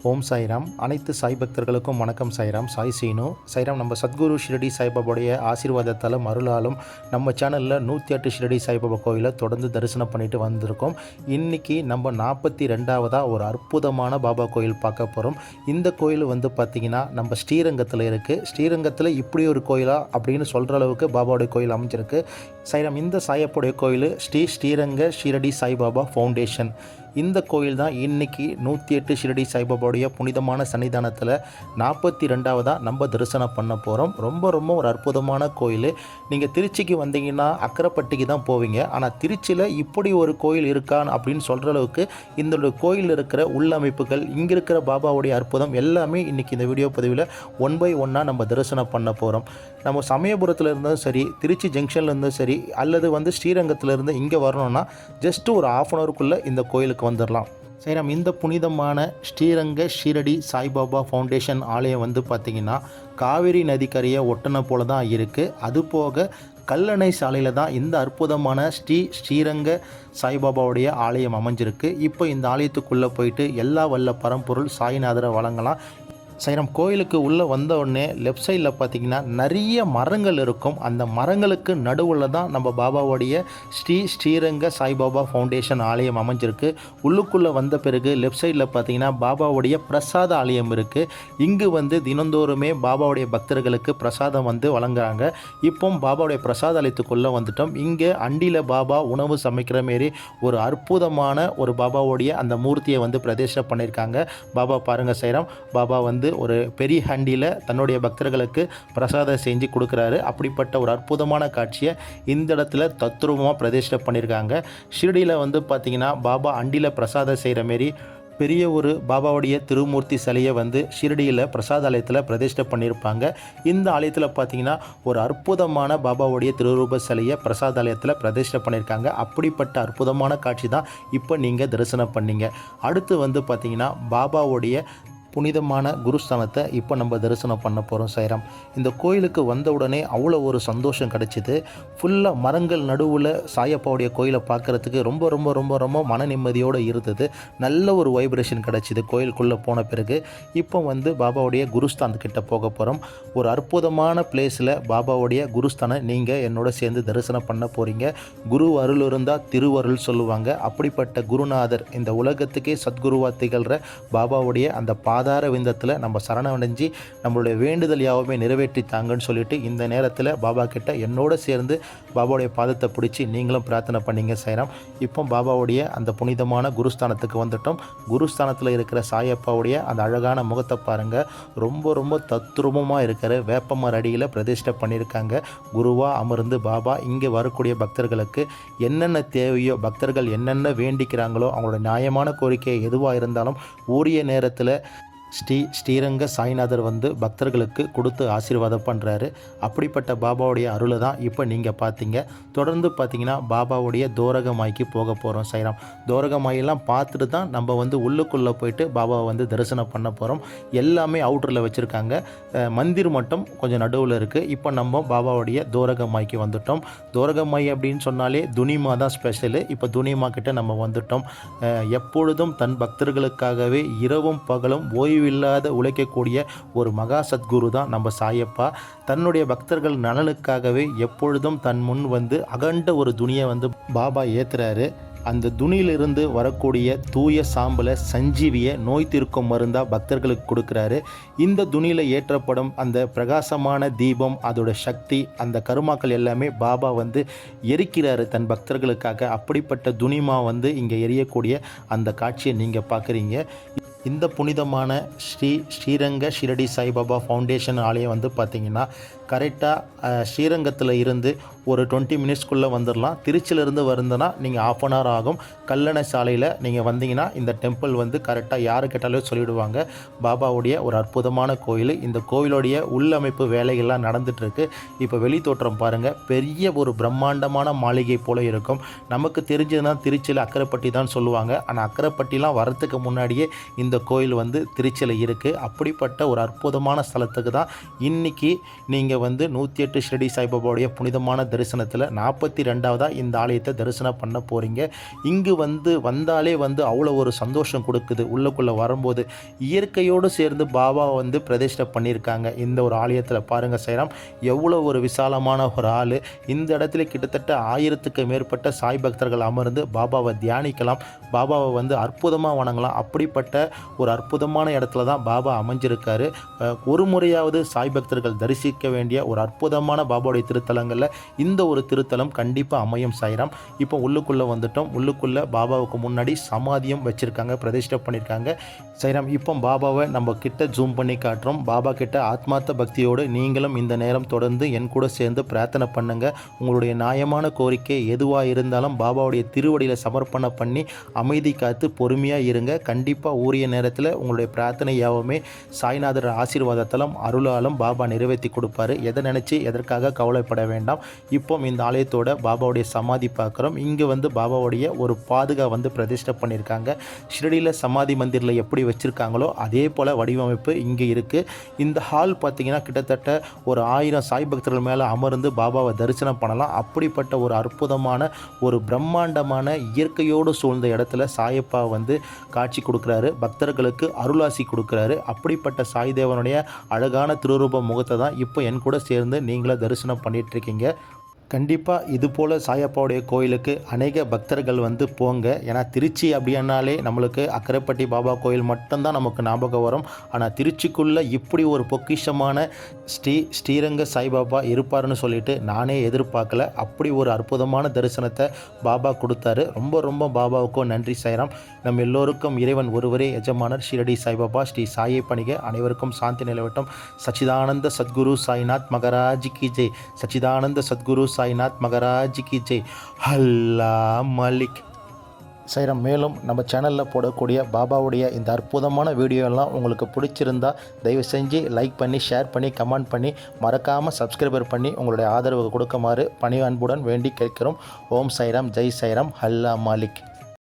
ஓம் சாய்ராம். அனைத்து சாய் பக்தர்களுக்கும் வணக்கம். சாய்ராம். சாய் சீனு. சாய்ராம். நம்ம சத்குரு ஷிரடி சாய்பாபாவுடைய ஆசீர்வாதத்தாலும் அருளாலும் நம்ம சேனலில் 108 ஷிரடி சாய்பாபா கோயிலை தொடர்ந்து தரிசனம் பண்ணிட்டு வந்திருக்கோம். இன்றைக்கி நம்ம 42வது ஒரு அற்புதமான பாபா கோயில் பார்க்க போகிறோம். இந்த கோயில் வந்து பார்த்திங்கன்னா நம்ம ஸ்ரீரங்கத்தில் இருக்குது. ஸ்ரீரங்கத்தில் இப்படி ஒரு கோயிலா அப்படின்னு சொல்கிற அளவுக்கு பாபாவுடைய கோயில் அமைஞ்சிருக்கு. சாய்ராம். இந்த சாயப்புடைய கோயில் ஸ்ரீரங்க ஷிரடி சாய்பாபா ஃபவுண்டேஷன். இந்த கோயில் தான் இன்றைக்கி 108 ஷிரடி சாய்பாபாவுடைய புனிதமான சன்னிதானத்தில் 42வதாக நம்ம தரிசனம் பண்ண போகிறோம். ரொம்ப ஒரு அற்புதமான கோயில். நீங்கள் திருச்சிக்கு வந்தீங்கன்னா அக்கரைப்பட்டிக்கு தான் போவீங்க. ஆனால் திருச்சியில் இப்படி ஒரு கோயில் இருக்கான்னு அப்படின்னு சொல்கிற அளவுக்கு இந்த கோயில் இருக்கிற உள்ளமைப்புகள், இங்கே இருக்கிற பாபாவுடைய அற்புதம் எல்லாமே இன்றைக்கி இந்த வீடியோ பதிவில் 1 by 1 நம்ம தரிசனம் பண்ண போகிறோம். நம்ம சமயபுரத்தில் இருந்தும் சரி, திருச்சி ஜங்ஷனில் இருந்தும் சரி, அல்லது ஸ்ரீரங்கத்திலேருந்து இங்கே வரணும்னா ஜஸ்ட்டு ஒரு ½ அன் ஹவருக்குள்ளே இந்த கோயிலுக்கு வந்துடலாம். சரி, இந்த புனிதமான ஸ்ரீரங்க ஷிரடி சாய்பாபா ஃபவுண்டேஷன் ஆலயம் வந்து பார்த்திங்கன்னா காவிரி நதிக்கரையை ஒட்டின போல தான் இருக்குது. அதுபோக கல்லணை சாலையில் தான் இந்த அற்புதமான ஸ்ரீரங்க சாய்பாபாவுடைய ஆலயம் அமைஞ்சிருக்கு. இப்போ இந்த ஆலயத்துக்குள்ளே போயிட்டு எல்லா வல்ல பரம்பொருள் சாய்நாதரை வழங்கலாம். சைரம். கோயிலுக்கு உள்ளே வந்த உடனே லெஃப்ட் சைடில் பார்த்திங்கன்னா நிறைய மரங்கள் இருக்கும். அந்த மரங்களுக்கு நடுவில் தான் நம்ம பாபாவுடைய ஸ்ரீரங்க சாய்பாபா ஃபவுண்டேஷன் ஆலயம் அமைஞ்சிருக்கு. உள்ளுக்குள்ளே வந்த பிறகு லெஃப்ட் சைடில் பார்த்திங்கன்னா பாபாவுடைய பிரசாத ஆலயம் இருக்குது. இங்கு வந்து தினந்தோறுமே பாபாவுடைய பக்தர்களுக்கு பிரசாதம் வந்து வழங்குறாங்க. இப்போ பாபாவுடைய பிரசாத ஆலயத்துக்குள்ளே வந்துட்டோம். இங்கே அண்டியில் பாபா உணவு சமைக்கிற மாரி ஒரு அற்புதமான ஒரு பாபாவுடைய அந்த மூர்த்தியை வந்து பிரதிஷ்டை பண்ணியிருக்காங்க. பாபா பாருங்கள் சைரம். பாபா வந்து ஒரு பெரிய ஹண்டியில் தன்னுடைய பக்தர்களுக்கு பிரசாதம் செஞ்சு கொடுக்குறாரு. அப்படிப்பட்ட ஒரு அற்புதமான காட்சியை இந்த இடத்துல தத்ரூபமாக பிரதிஷ்டை பண்ணியிருக்காங்க. ஷிரடியில் வந்து பார்த்திங்கன்னா பாபா அண்டியில் பிரசாதம் செய்கிற மாரி பெரிய ஒரு பாபாவுடைய திருமூர்த்தி சிலையை வந்து ஷிரடியில் பிரசாதாலயத்தில் பிரதிஷ்டை பண்ணியிருப்பாங்க. இந்த ஆலயத்தில் பார்த்திங்கன்னா ஒரு அற்புதமான பாபாவுடைய திருரூப சிலையை பிரசாதாலயத்தில் பிரதிஷ்டை பண்ணியிருக்காங்க. அப்படிப்பட்ட அற்புதமான காட்சி தான் இப்போ நீங்கள் தரிசனம் பண்ணீங்க. அடுத்து வந்து பார்த்திங்கன்னா பாபாவுடைய புனிதமான குருஸ்தானத்தை இப்போ நம்ம தரிசனம் பண்ண போகிறோம். சாய்ராம். இந்த கோயிலுக்கு வந்த உடனே அவ்வளோ ஒரு சந்தோஷம் கிடச்சிது. ஃபுல்லாக மரங்கள் நடுவில் சாயப்பாவுடைய கோயிலை பார்க்குறதுக்கு ரொம்ப மன நிம்மதியோடு இருந்தது. நல்ல ஒரு வைப்ரேஷன் கிடச்சிது கோயிலுக்குள்ளே போன பிறகு. இப்போ வந்து பாபாவுடைய குருஸ்தானத்துக்கிட்ட போக போகிறோம். ஒரு அற்புதமான பிளேஸில் பாபாவுடைய குருஸ்தானை நீங்கள் என்னோட சேர்ந்து தரிசனம் பண்ண போகிறீங்க. குரு அருள் இருந்தால் திருவருள் சொல்லுவாங்க. அப்படிப்பட்ட குருநாதர், இந்த உலகத்துக்கே சத்குருவா திகழ்கிற பாபாவுடைய அந்த ஆதார விந்தத்தில் நம்ம சரணடைஞ்சு நம்மளுடைய வேண்டுதல் யாவுமே நிறைவேற்றித்தாங்கன்னு சொல்லிட்டு இந்த நேரத்தில் பாபா கிட்ட என்னோட சேர்ந்து பாபாவுடைய பாதத்தை பிடிச்சி நீங்களும் பிரார்த்தனை பண்ணிங்க சாய்ராம். இப்போ பாபாவுடைய அந்த புனிதமான குருஸ்தானத்துக்கு வந்துட்டோம். குருஸ்தானத்தில் இருக்கிற சாயப்பாவுடைய அந்த அழகான முகத்தை பாருங்கள். ரொம்ப தத்ரூபமாக இருக்கிற வேப்பமர அடியில் பிரதிஷ்டை பண்ணியிருக்காங்க. குருவாக அமர்ந்து பாபா இங்கே வரக்கூடிய பக்தர்களுக்கு என்னென்ன தேவையோ, பக்தர்கள் என்னென்ன வேண்டிக்கிறாங்களோ, அவங்களோட நியாயமான கோரிக்கை எதுவாக இருந்தாலும் உரிய நேரத்தில் ஸ்ரீரங்க சாய்நாதர் வந்து பக்தர்களுக்கு கொடுத்து ஆசீர்வாதம் பண்ணுறாரு. அப்படிப்பட்ட பாபாவுடைய அருளை தான் இப்போ நீங்கள் பார்த்தீங்க. தொடர்ந்து பார்த்தீங்கன்னா பாபாவுடைய தோரகமாய்க்கு போக போகிறோம். சாய்ராம். தோரகமாயெல்லாம் பார்த்துட்டு தான் நம்ம வந்து உள்ளுக்குள்ளே போயிட்டு பாபாவை வந்து தரிசனம் பண்ண போகிறோம். எல்லாமே அவுட்டரில் வச்சுருக்காங்க. மந்திர் மட்டும் கொஞ்சம் நடுவில் இருக்குது. இப்போ நம்ம பாபாவுடைய தோரகமாய்க்கு வந்துட்டோம். தோரகமாய் அப்படின்னு சொன்னாலே துனிமா தான் ஸ்பெஷலு. இப்போ துனிமா கிட்ட நம்ம வந்துட்டோம். எப்பொழுதும் தன் பக்தர்களுக்காகவே இரவும் பகலும் ஓய்வில்லாத உழைக்கக்கூடிய ஒரு மகா சத்குரு தான் நம்ம சாயப்பா. தன்னுடைய பக்தர்கள் நலனுக்காகவே எப்பொழுதும் தன் முன் வந்து அகண்ட ஒரு துணியை வந்து பாபா ஏற்றுறாரு. அந்த துணியிலிருந்து வரக்கூடிய தூய சாம்பலை, சஞ்சீவியை நோய் தீர்க்கும் மருந்தாக பக்தர்களுக்கு கொடுக்குறாரு. இந்த துணியில் ஏற்றப்படும் அந்த பிரகாசமான தீபம், அதோட சக்தி, அந்த கருமாக்கள் எல்லாமே பாபா வந்து எரிக்கிறாரு தன் பக்தர்களுக்காக. அப்படிப்பட்ட துணிமா வந்து இங்கே எரியக்கூடிய அந்த காட்சியை நீங்கள் பார்க்குறீங்க. இந்த புனிதமான ஸ்ரீரங்க ஷிரடி சாய்பாபா ஃபவுண்டேஷன் ஆலயம் வந்து பார்த்திங்கன்னா கரெக்டாக ஸ்ரீரங்கத்தில் இருந்து ஒரு 20 மினிட்ஸ்க்குள்ளே வந்துடலாம். திருச்சியிலேருந்து வருதுன்னா நீங்கள் ½ அன் ஹவர் ஆகும். கல்லணை சாலையில் நீங்கள் வந்தீங்கன்னா இந்த டெம்பிள் வந்து கரெக்டாக யாரு கேட்டாலும் சொல்லிவிடுவாங்க. பாபாவுடைய ஒரு அற்புதமான கோயில். இந்த கோயிலுடைய உள்ளமைப்பு வேலைகள்லாம் நடந்துகிட்ருக்கு. இப்போ வெளி தோற்றம் பாருங்கள். பெரிய ஒரு பிரம்மாண்டமான மாளிகை போல் இருக்கும். நமக்கு தெரிஞ்சதுன்னா திருச்சியில் அக்கரைப்பட்டி தான் சொல்லுவாங்க. ஆனால் அக்கரைப்பட்டிலாம் வரத்துக்கு முன்னாடியே இந்த கோயில் வந்து திருச்சியில் இருக்குது. அப்படிப்பட்ட ஒரு அற்புதமான ஸ்தலத்துக்கு தான் இன்றைக்கி நீங்கள் வந்து 108 ஷிரடி சாய்பாபாவுடைய புனிதமான தரிசனத்தில் 42வது இந்த ஆலயத்தை தரிசனம் பண்ண போகிறீங்க. இங்கு வந்தாலே அவ்வளோ ஒரு சந்தோஷம் கொடுக்குது. உள்ளுக்குள்ளே வரும்போது இயற்கையோடு சேர்ந்து பாபா பிரதிஷ்டை பண்ணியிருக்காங்க. இந்த ஒரு ஆலயத்தில் பாருங்கள் சாய்ராம், எவ்வளோ ஒரு விசாலமான ஒரு ஆள். இந்த இடத்துல கிட்டத்தட்ட 1000க்கு மேற்பட்ட சாய் பக்தர்கள் அமர்ந்து பாபாவை தியானிக்கலாம், பாபாவை அற்புதமாக வணங்கலாம். அப்படிப்பட்ட ஒரு அற்புதமான இடத்துல தான் பாபா அமைஞ்சிருக்காரு. ஒரு முறையாவது சாய் பக்தர்கள் தரிசிக்க வேண்டிய ஒரு அற்புதமான பாபாவுடைய திருத்தலங்களில் இந்த ஒரு திருத்தலம் கண்டிப்பாக அமையும் சாய்ராம். இப்போ உள்ளுக்குள்ளே வந்துட்டோம். உள்ளுக்குள்ளே பாபாவுக்கு முன்னாடி சமாதியம் வச்சுருக்காங்க, பிரதிஷ்டை பண்ணியிருக்காங்க சாய்ராம். இப்போ பாபாவை நம்ம கிட்ட ஜூம் பண்ணி காட்டுறோம். பாபா கிட்ட ஆத்மார்த்த பக்தியோடு நீங்களும் இந்த நேரம் தொடர்ந்து என் கூட சேர்ந்து பிரார்த்தனை பண்ணுங்கள். உங்களுடைய நியாயமான கோரிக்கை எதுவாக இருந்தாலும் பாபாவுடைய திருவடியில் சமர்ப்பணம் பண்ணி அமைதி காத்து பொறுமையாக இருங்க. கண்டிப்பாக உரிய நேரத்தில் உங்களுடைய பிரார்த்தனை யாவுமே சாய்நாதர் ஆசீர்வாதத்தாலும் அருளாலும் பாபா நிறைவேற்றி கொடுப்பாரு. எதை நினச்சி எதற்காக கவலைப்பட வேண்டாம். இப்போ இந்த ஆலயத்தோட பாபாவுடைய சமாதி பார்க்குறோம். இங்கே பாபாவுடைய ஒரு பாதுகா பிரதிஷ்டை பண்ணியிருக்காங்க. ஷிரடியில் சமாதி மந்திரில் எப்படி வச்சுருக்காங்களோ அதே போல் வடிவமைப்பு இங்கே இருக்குது. இந்த ஹால் பார்த்திங்கன்னா கிட்டத்தட்ட ஒரு 1000 சாய் பக்தர்கள் மேலே அமர்ந்து பாபாவை தரிசனம் பண்ணலாம். அப்படிப்பட்ட ஒரு அற்புதமான ஒரு பிரம்மாண்டமான இயற்கையோடு சூழ்ந்த இடத்துல சாயப்பா காட்சி கொடுக்குறாரு, பக்தர்களுக்கு அருளாசி கொடுக்குறாரு. அப்படிப்பட்ட சாய் தேவனுடைய அழகான திருரூப முகத்தை தான் இப்போ என் கூட சேர்ந்து நீங்களே தரிசனம் பண்ணிகிட்ருக்கீங்க. கண்டிப்பாக இது போல் சாயப்பாவுடைய கோயிலுக்கு அநேக பக்தர்கள் போங்க. ஏன்னா திருச்சி அப்படின்னாலே நம்மளுக்கு அக்கரைப்பட்டி பாபா கோயில் மட்டும்தான் நமக்கு ஞாபகம் வரும். ஆனால் திருச்சிக்குள்ளே இப்படி ஒரு பொக்கிஷமான ஸ்ரீரங்க சாய்பாபா இருப்பார்னு சொல்லிட்டு நானே எதிர்பார்க்கல. அப்படி ஒரு அற்புதமான தரிசனத்தை பாபா கொடுத்தாரு. ரொம்ப ரொம்ப பாபாவுக்கும் நன்றி சாய்ராம். நம்ம எல்லோருக்கும் இறைவன் ஒருவரே எஜமானர் ஷிரடி சாய்பாபா ஸ்ரீ சாயை பணிக அனைவருக்கும் சாந்தி நிலவட்டும். சச்சிதானந்த சத்குரு சாய்நாத் மகராஜ் கி ஜெய். சச்சிதானந்த சத்குரு சாய்நாத் மகராஜ் கி ஜெய். அல்லா மலிக். சாய்ராம், மேலும் நம்ம சேனலில் போடக்கூடிய பாபாவுடைய இந்த அற்புதமான வீடியோலாம் உங்களுக்கு பிடிச்சிருந்தா தயவு செஞ்சு லைக் பண்ணி, ஷேர் பண்ணி, கமெண்ட் பண்ணி, மறக்காமல் சப்ஸ்கிரைபர் பண்ணி உங்களுடைய ஆதரவு கொடுக்குமாறு பணி அன்புடன் வேண்டி கேட்கிறோம். ஓம் சாய்ராம், ஜெய் சாய்ராம், அல்லா மாலிக்.